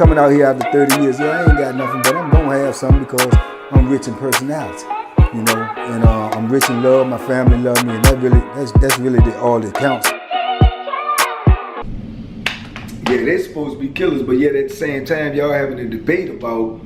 coming out here after 30 years, yeah, I ain't got nothing, but I'm gonna have something because I'm rich in personality, you know, and I'm rich in love. My family love me, and that's really all that counts. Yeah, they're supposed to be killers, but yet at the same time, y'all having a debate about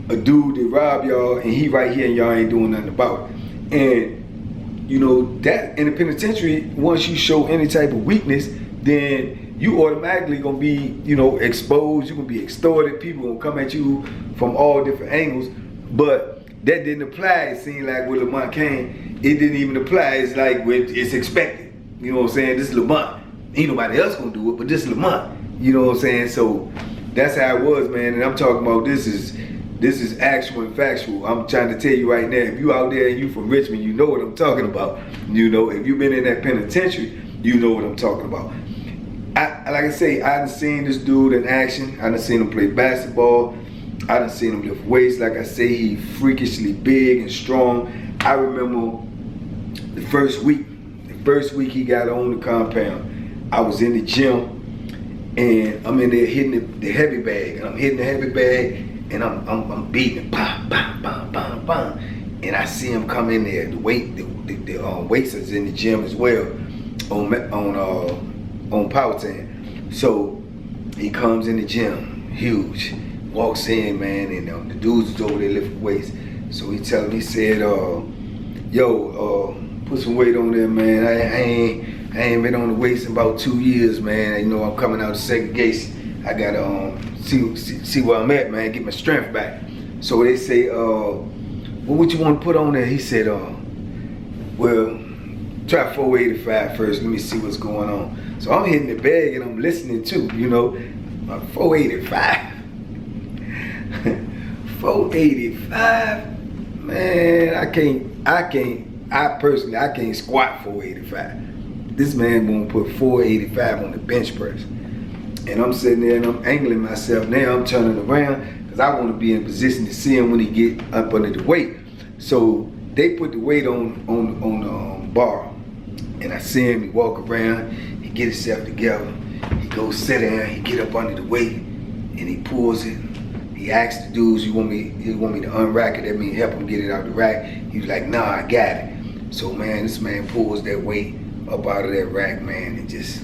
a dude that robbed y'all, and he right here, and y'all ain't doing nothing about it. And you know that in the penitentiary, once you show any type of weakness, then you automatically gonna be, you know, exposed. You're gonna be extorted. People gonna come at you from all different angles. But that didn't apply. It seemed like with Lamont Kane, it didn't even apply. It's like it's expected. You know what I'm saying? This is Lamont. Ain't nobody else gonna do it, but this is Lamont. You know what I'm saying? So that's how it was, man. And I'm talking about this is actual and factual. I'm trying to tell you right now, if you out there and you from Richmond, you know what I'm talking about. You know, if you've been in that penitentiary, you know what I'm talking about. Like I say, I done seen this dude in action. I done seen him play basketball. I done seen him lift weights. Like I say, he freakishly big and strong. I remember the first week he got on the compound, I was in the gym and I'm in there hitting the heavy bag. And I'm hitting the heavy bag and I'm beating it, bam, bam, bam, bam, bam. And I see him come in there. The weights is in the gym as well on power tan. So he comes in the gym, huge, walks in, man, and the dudes is over there lifting weights. So he said, yo, put some weight on there, man. I ain't been on the weights in about 2 years, man. You know, I'm coming out of segregation. I gotta see where I'm at, man, get my strength back. So they say, well, what you want to put on there? He said, well, try 485 first. Let me see what's going on. So I'm hitting the bag and I'm listening too, you know. 485. 485. Man, I personally can't squat 485. This man won't put 485 on the bench press. And I'm sitting there and I'm angling myself. Now I'm turning around because I want to be in position to see him when he get up under the weight. So they put the weight on the bar. And I see him, he walk around, he get himself together, he goes sit down, he get up under the weight, and he pulls it. He asks the dudes, you want me to unrack it? That means help him get it out the rack. He was like, nah, I got it. So man, this man pulls that weight up out of that rack, man, and just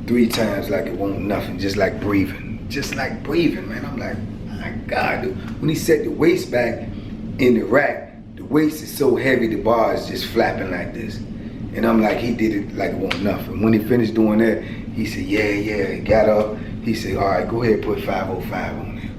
three times like it won't nothing, just like breathing, man. I'm like, my God, dude. When he set the weights back in the rack, the weights is so heavy, the bar is just flapping like this. And I'm like, he did it like it wasn't nothing. When he finished doing that, he said, yeah, he got up. He said, all right, go ahead and put 505 on there.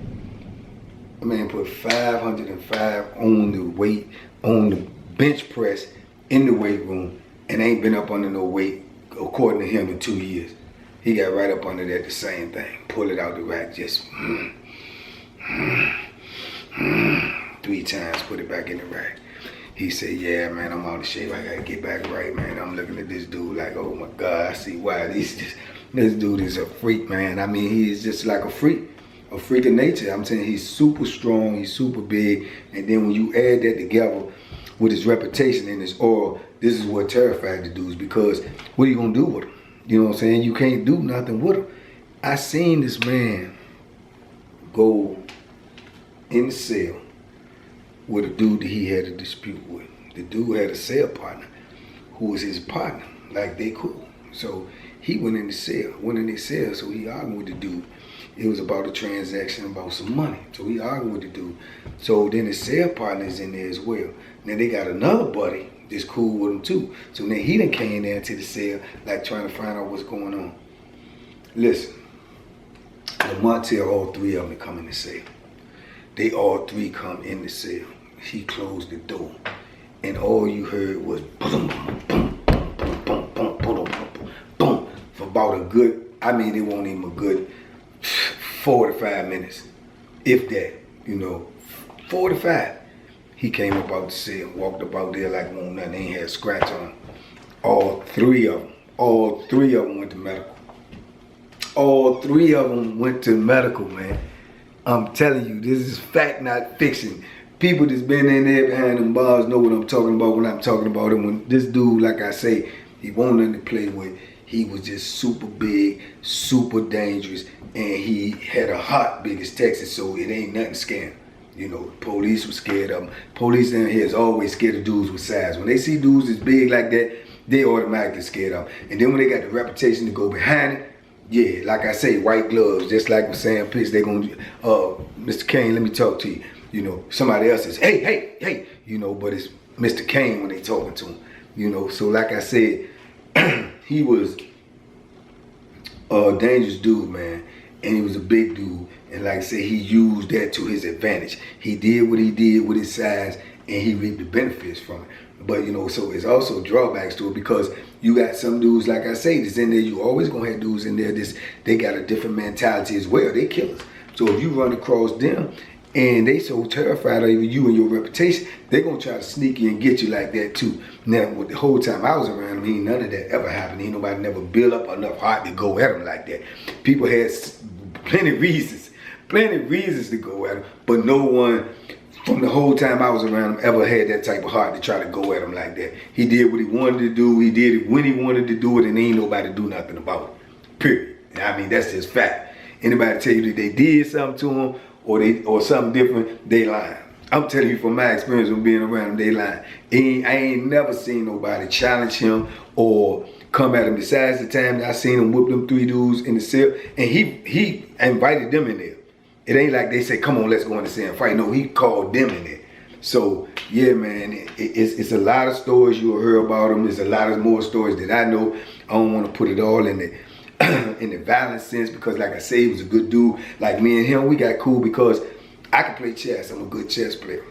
The man put 505 on the weight, on the bench press in the weight room, and ain't been up under no weight, according to him, in 2 years. He got right up under that, the same thing. Pull it out the rack, just 3 times, put it back in the rack. He said, yeah, man, I'm out of shape. I gotta get back right, man. I'm looking at this dude like, oh my God, I see why. This dude is a freak, man. I mean, he is just like a freak of nature. I'm saying he's super strong, he's super big. And then when you add that together with his reputation and his aura, this is what terrified the dudes, because what are you gonna do with him? You know what I'm saying? You can't do nothing with him. I seen this man go in the cell with a dude that he had a dispute with. The dude had a cell partner who was his partner, like they cool. So he went in the cell, so he argued with the dude. It was about a transaction about some money. So he argued with the dude. So then his cell partner is in there as well. Now they got another buddy that's cool with him too. So then he done came there to the cell, like trying to find out what's going on. Listen, Lamont tell all 3 of them to come in the cell. They all 3 come in the cell. He closed the door, and all you heard was boom, boom, boom, boom, boom, boom, boom, boom, boom, for about a good, I mean, it wasn't even a good 4 to 5 minutes, if that, you know, 4 to 5. He came up out the cell, walked up out there like nothing, ain't had a scratch on him. All 3 of them went to medical. All 3 of them went to medical, man. I'm telling you, this is fact, not fiction. people that's been in there behind them bars know what I'm talking about when I'm talking about him. When this dude, like I say, he wasn't nothing to play with. He was just super big, super dangerous, and he had a heart big as Texas, so it ain't nothing scary. You know, police was scared of him. Police down here is always scared of dudes with size. When they see dudes as big like that, they automatically scared of him. And then when they got the reputation to go behind it, yeah, like I say, white gloves, just like with Sam Pitts, they gonna, Mr. Cain, let me talk to you. You know, somebody else says, hey, hey, hey, you know, but it's Mr. Cain when they talking to him. You know, so like I said, he was a dangerous dude, man, and he was a big dude, and like I said, he used that to his advantage. He did what he did with his size, and he reaped the benefits from it. But you know, so it's also drawbacks to it, because you got some dudes, like I say, that's in there. You always gonna have dudes in there they got a different mentality as well. They killers. So if you run across them and they so terrified of you and your reputation, they gonna try to sneak you and get you like that too. Now, with the whole time I was around him, none of that ever happened. Ain't nobody never built up enough heart to go at him like that. People had plenty of reasons to go at him, but no one from the whole time I was around him ever had that type of heart to try to go at him like that. He did what he wanted to do. He did it when he wanted to do it, and ain't nobody do nothing about it. Period. I mean, that's just fact. Anybody tell you that they did something to him or something different, they lying. I'm telling you from my experience with being around him, they lying. I ain't never seen nobody challenge him or come at him. Besides the time that I seen him whip them 3 dudes in the cell, and he invited them in there. It ain't like they say, come on, let's go in the cell and fight. No, he called them in there. So, yeah, man, it's a lot of stories you'll hear about him. There's a lot of more stories that I know. I don't want to put it all in the in the violent sense, because like I say, he was a good dude. Like me and him, we got cool because I can play chess. I'm a good chess player.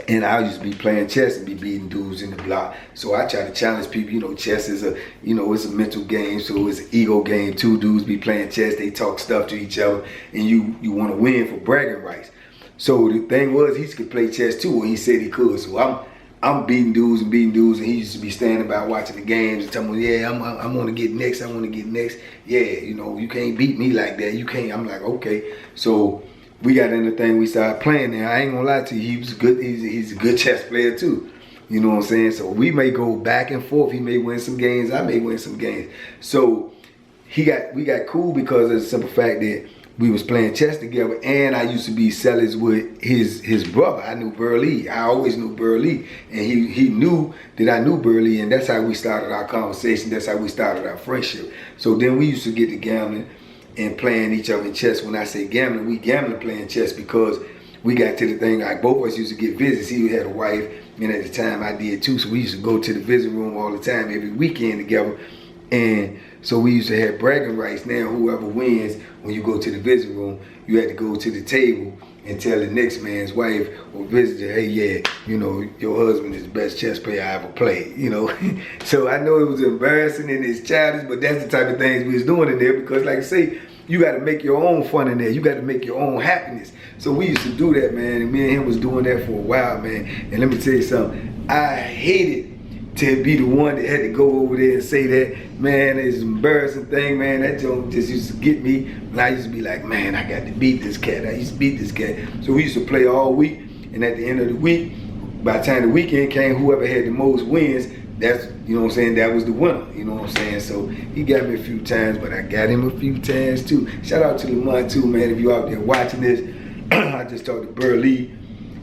And I used to be playing chess and be beating dudes in the block. So I try to challenge people. You know, chess is it's a mental game, so it's an ego game. 2 dudes be playing chess, they talk stuff to each other, and you want to win for bragging rights. So the thing was, he could play chess too, and he said he could. So I'm beating dudes, and he used to be standing by watching the games and telling me, yeah, I want to get next, Yeah, you know, you can't beat me like that. You can't. I'm like, okay. So we got in the thing, we started playing there. I ain't gonna lie to you, he was good. He's a good chess player too. You know what I'm saying? So we may go back and forth. He may win some games, I may win some games. So we got cool because of the simple fact that we was playing chess together, and I used to be sellers with his brother. I knew Burley. I always knew Burley, and he knew that I knew Burley, and that's how we started our conversation. That's how we started our friendship. So then we used to get to gambling and playing each other in chess. When I say gambling, we gambling playing chess, because we got to the thing, like both of us used to get visits. He had a wife, and at the time I did too, so we used to go to the visiting room all the time, every weekend together. And so we used to have bragging rights. Now whoever wins, when you go to the visiting room, you had to go to the table and tell the next man's wife or visitor, hey, yeah, you know, your husband is the best chess player I ever played, you know. So I know it was embarrassing and it's childish, but that's the type of things we was doing in there, because like I say, you got to make your own fun in there. You got to make your own happiness. So we used to do that, man, and me and him was doing that for a while, man. And let me tell you something, I hated to be the one that had to go over there and say that, man, it's an embarrassing thing, man. That joke just used to get me. And I used to be like, man, I got to beat this cat. I used to beat this cat. So we used to play all week, and at the end of the week, by the time the weekend came, whoever had the most wins, that's, you know what I'm saying, that was the winner, you know what I'm saying? So he got me a few times, but I got him a few times too. Shout out to Lamont too, man, if you out there watching this. I just talked to Burley,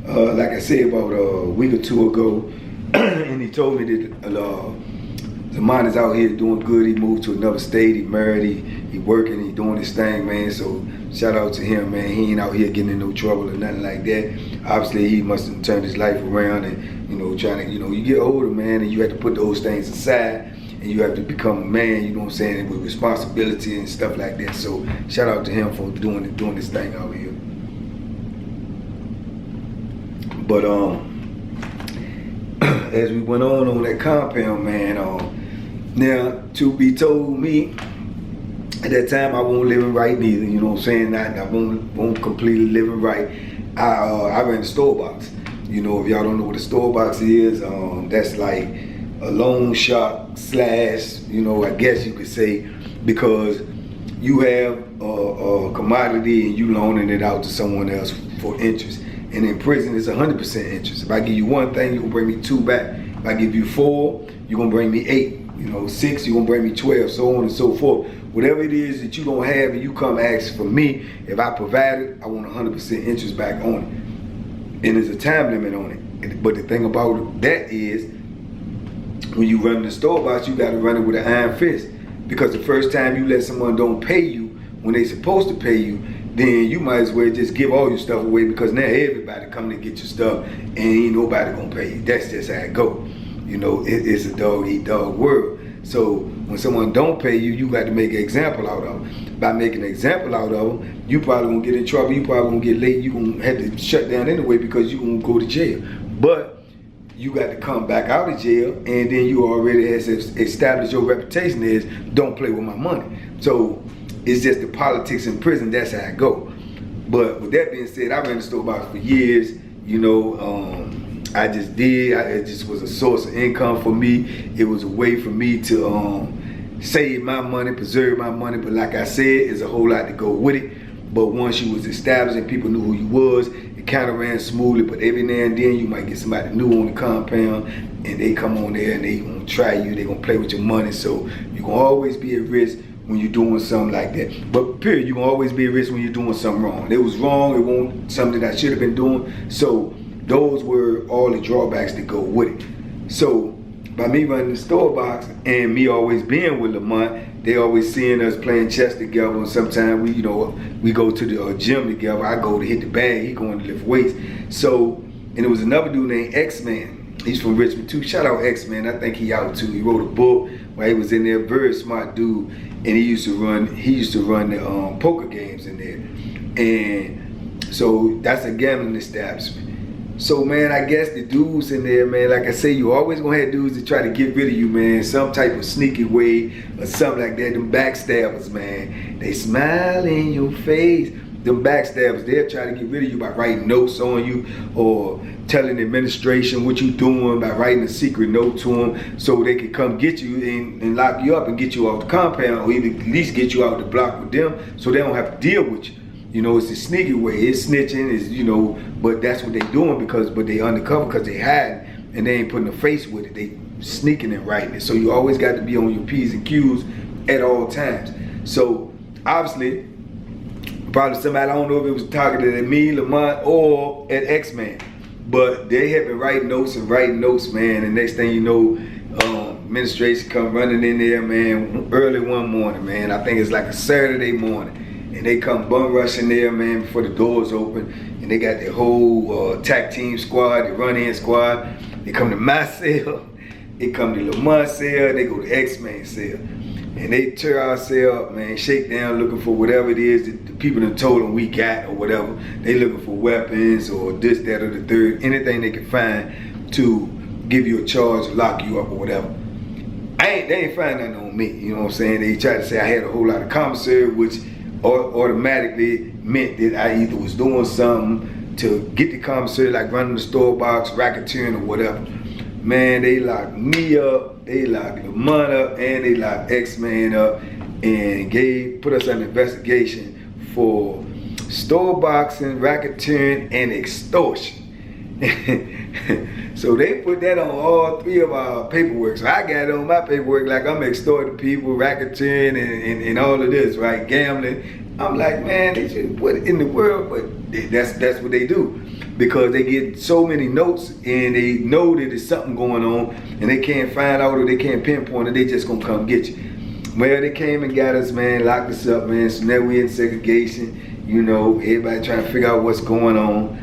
like I said, about a week or 2 ago, and he told me that Lamont is out here doing good. He moved to another state, he married, he working, he doing his thing, man. So shout out to him, man. He ain't out here getting in no trouble or nothing like that. Obviously, he must have turned his life around, and, you know, trying to, you know, you get older, man, and you have to put those things aside, and you have to become a man, you know what I'm saying, with responsibility and stuff like that. So shout out to him for doing this thing out here. But as we went on that compound, man, now to be told me at that time I wasn't living right neither, you know what I'm saying? I won't completely living right. I ran the store box. You know, if y'all don't know what a store box is, that's like a loan shark slash, you know, I guess you could say, because you have a commodity and you loaning it out to someone else for interest. And in prison, it's 100% interest. If I give you one thing, you're gonna bring me 2 back. If I give you 4, you're gonna bring me 8. 6, you're gonna bring me 12, so on and so forth. Whatever it is that you don't have and you come ask for me, if I provide it, I want 100% interest back on it. And there's a time limit on it. But the thing about that is, when you run the store box, you gotta run it with an iron fist. Because the first time you let someone don't pay you when they supposed to pay you, then you might as well just give all your stuff away, because now everybody coming to get your stuff and ain't nobody gonna pay you. That's just how it go. It's a dog eat dog world. So when someone don't pay you, you got to make an example out of them. By making an example out of them, you probably gonna get in trouble. You probably gonna get late. You gonna have to shut down anyway because you gonna go to jail. But you got to come back out of jail, and then you already has established your reputation as don't play with my money. So it's just the politics in prison. That's how it go. But with that being said, I ran the store box for years. I just did. It just was a source of income for me. It was a way for me to save my money, preserve my money. But like I said, there's a whole lot to go with it. But once you was established and people knew who you was, it kind of ran smoothly. But every now and then you might get somebody new on the compound, and they come on there and they gonna try you. They gonna play with your money. So you gonna always be at risk when you're doing something like that. But period, you gonna always be at risk when you're doing something wrong. It was wrong. It wasn't something that I should have been doing. So those were all the drawbacks that go with it. So by me running the store box and me always being with Lamont, they always seeing us playing chess together, and sometimes we go to the gym together. I go to hit the bag, he going to lift weights. So, and there was another dude named X-Man. He's from Richmond too. Shout out X-Man. I think he out too. He wrote a book while he was in there. Very smart dude, and he used to run the poker games in there. And so that's a gambling establishment. So man, I guess the dudes in there, man, like I say, you always gonna have dudes that try to get rid of you, man, some type of sneaky way or something like that. Them backstabbers, man, they smile in your face. Them backstabbers, they'll try to get rid of you by writing notes on you or telling the administration what you doing by writing a secret note to them so they can come get you and lock you up and get you off the compound, or even at least get you out the block with them so they don't have to deal with you. It's a sneaky way. It's snitching, but that's what they doing but they undercover because they hiding and they ain't putting a face with it. They sneaking and writing it. So you always got to be on your P's and Q's at all times. So obviously, probably somebody, I don't know if it was targeted at me, Lamont, or at X-Man, but they have been writing notes, man, and next thing you know, administration come running in there, man, early one morning, man. I think it's like a Saturday morning. And they come bum rushing there, man, before the doors open. And they got their whole tag team squad, the run-in squad. They come to my cell. They come to Lamont's cell. They go to X-Man's cell. And they tear our cell up, man, shake down looking for whatever it is that the people done told them we got or whatever. They looking for weapons or this, that, or the third. Anything they can find to give you a charge, lock you up or whatever. They ain't find nothing on me, you know what I'm saying? They tried to say I had a whole lot of commissary, which automatically meant that I either was doing something to get the commissary, like running the store box, racketeering or whatever. Man, they locked me up, they locked Lamont up, and they locked X-Man up, and put us under investigation for store boxing, racketeering, and extortion. So they put that on all 3 of our paperwork. So I got it on my paperwork like I'm extorting people, racketeering, and all of this, right? Gambling. I'm like, man, they just what in the world? But that's what they do, because they get so many notes and they know that there's something going on and they can't find out or they can't pinpoint it. They just gonna come get you. Well, they came and got us, man, locked us up, man. So now we in segregation. Everybody trying to figure out what's going on.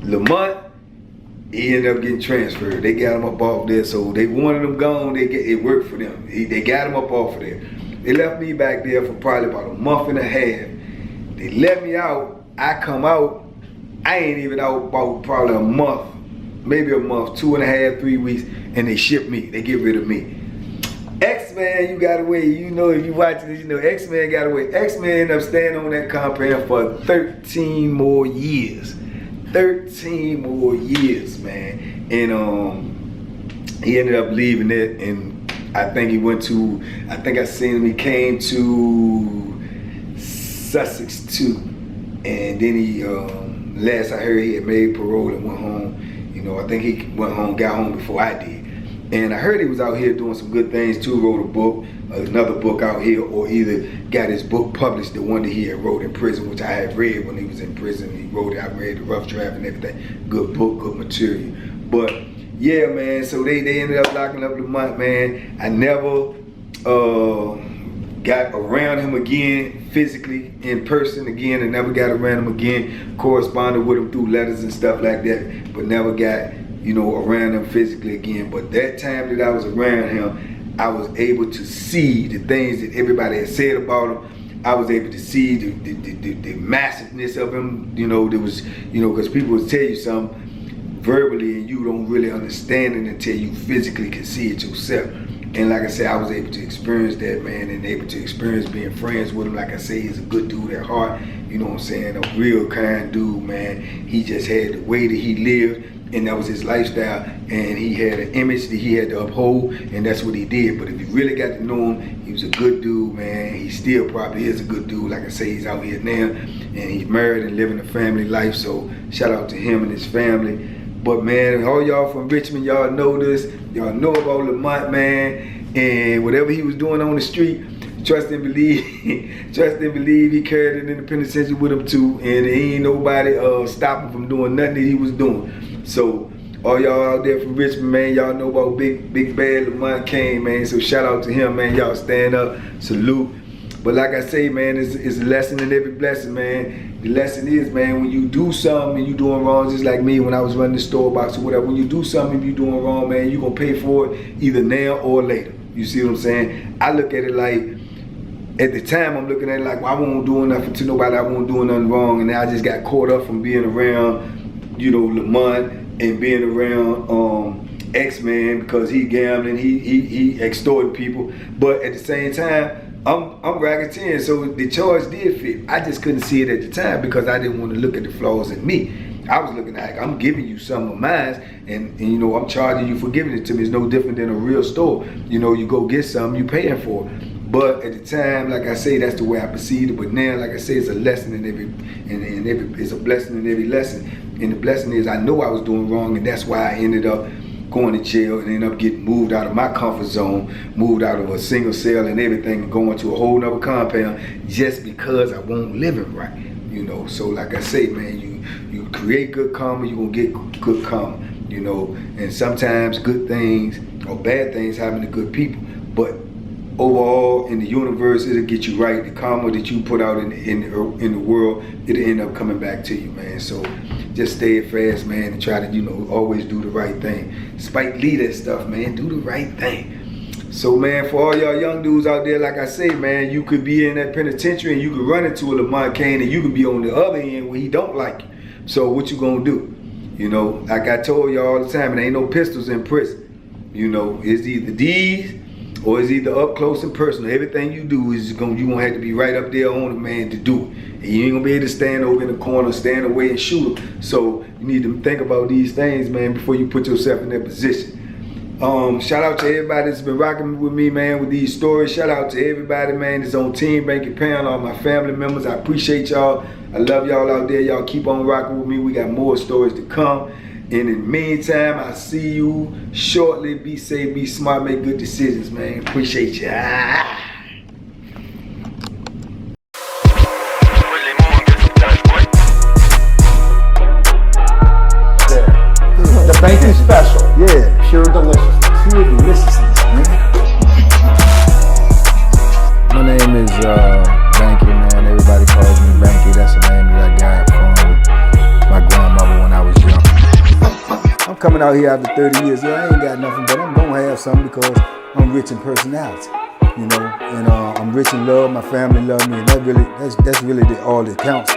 Lamont, he ended up getting transferred. They got him up off there, so they wanted him gone. It worked for them. They got him up off of there. They left me back there for probably about a month and a half. They let me out. I come out. I ain't even out about probably a month, maybe a month, 2.5, 3 weeks, and they ship me. They get rid of me. X-Man, you got away. If you watching this, X-Man got away. X-Man ended up staying on that compound for 13 more years. 13 more years, man. And he ended up leaving it, and I think I seen him, he came to Sussex too. And then he Last I heard, he had made parole and went home. You know, I think he went home, got home before I did. And I heard he was out here doing some good things too, wrote a book, another book out here, or either got his book published, the one that he had wrote in prison, which I had read when he was in prison. He wrote it, I read the rough draft and everything. Good book, good material. But yeah, man, so they ended up locking up Lamont, man. I never got around him again physically in person again. I never got around him again, corresponded with him through letters and stuff like that, but never got, you know, around him physically again. But that time that I was around him, I was able to see the things that everybody had said about him. I was able to see the massiveness of him. You know, there was, you know, because people would tell you something verbally and you don't really understand it until you physically can see it yourself. And like I said, I was able to experience that, man, and able to experience being friends with him. Like I say, he's a good dude at heart, you know what I'm saying? A real kind dude, man. He just had the way that he lived, and that was his lifestyle, and he had an image that he had to uphold, and that's what he did. But if you really got to know him, he was a good dude, man. He still probably is a good dude. Like I say, he's out here now, and he's married and living a family life, so shout out to him and his family. But man, all y'all from Richmond, y'all know this. Y'all know about Lamont, man. And whatever he was doing on the street, trust and believe, trust and believe he carried it in the penitentiary with him too. And ain't nobody stopping him from doing nothing that he was doing. So all y'all out there from Richmond, man, y'all know about big bad Lamont Kane, man. So shout out to him, man. Y'all stand up, salute. But like I say, man, it's a lesson in every blessing, man. The lesson is, man, when you do something and you doing wrong, just like me when I was running the store box or whatever, when you do something and you doing wrong, man, you gonna pay for it either now or later. You see what I'm saying? I look at it like, at the time I'm looking at it like, well, I won't do nothing to nobody, I won't do nothing wrong, and I just got caught up from being around, you know, Lamont and being around X-Man because he gambling, he extorting people, but at the same time, I'm racketeering, so the charge did fit. I just couldn't see it at the time because I didn't want to look at the flaws in me. I was looking at, I'm giving you some of mine, and you know, I'm charging you for giving it to me. It's no different than a real store. You know, you go get something, you paying for it. But at the time, like I say, that's the way I perceived it. But now, like I say, it's a lesson in every, it's a blessing in every lesson. And the blessing is, I know I was doing wrong, and that's why I ended up going to jail and ended up getting moved out of my comfort zone, moved out of a single cell and everything, and going to a whole nother compound just because I won't living right, you know. So like I say, man, you create good karma, you're gonna get good karma, you know. And sometimes good things or bad things happen to good people, but overall in the universe, it'll get you right. The karma that you put out in the world, it'll end up coming back to you, man. So just stay fast, man, and try to, you know, always do the right thing. Spike Lee that stuff, man, do the right thing. So, man, for all y'all young dudes out there, like I say, man, you could be in that penitentiary and you could run into a Lamont Kane and you could be on the other end where he don't like you. So what you gonna do? You know, like I told y'all all the time, it ain't no pistols in prison. You know, it's either these or it's either up close and personal. Everything you do is you gonna have to be right up there on the man to do it. And you ain't gonna be able to stand over in the corner, stand away and shoot him. So you need to think about these things, man, before you put yourself in that position. Shout out to everybody that's been rocking with me, man, with these stories. Shout out to everybody, man, that's on Team Banking Pound, all my family members. I appreciate y'all. I love y'all out there. Y'all keep on rocking with me. We got more stories to come. And in the meantime, I'll see you shortly. Be safe, be smart, make good decisions, man. Appreciate you. The bacon special. Yeah. Pure deliciousness. Pure deliciousness, man. My name is Banky, man. Everybody calls me Banky. That's the name that I got from my grandmother when I was young. I'm coming out here after 30 years. Yeah, I ain't got nothing, but I'm gonna have something because I'm rich in personality, you know, and I'm rich in love. My family love me, and that's really all that counts.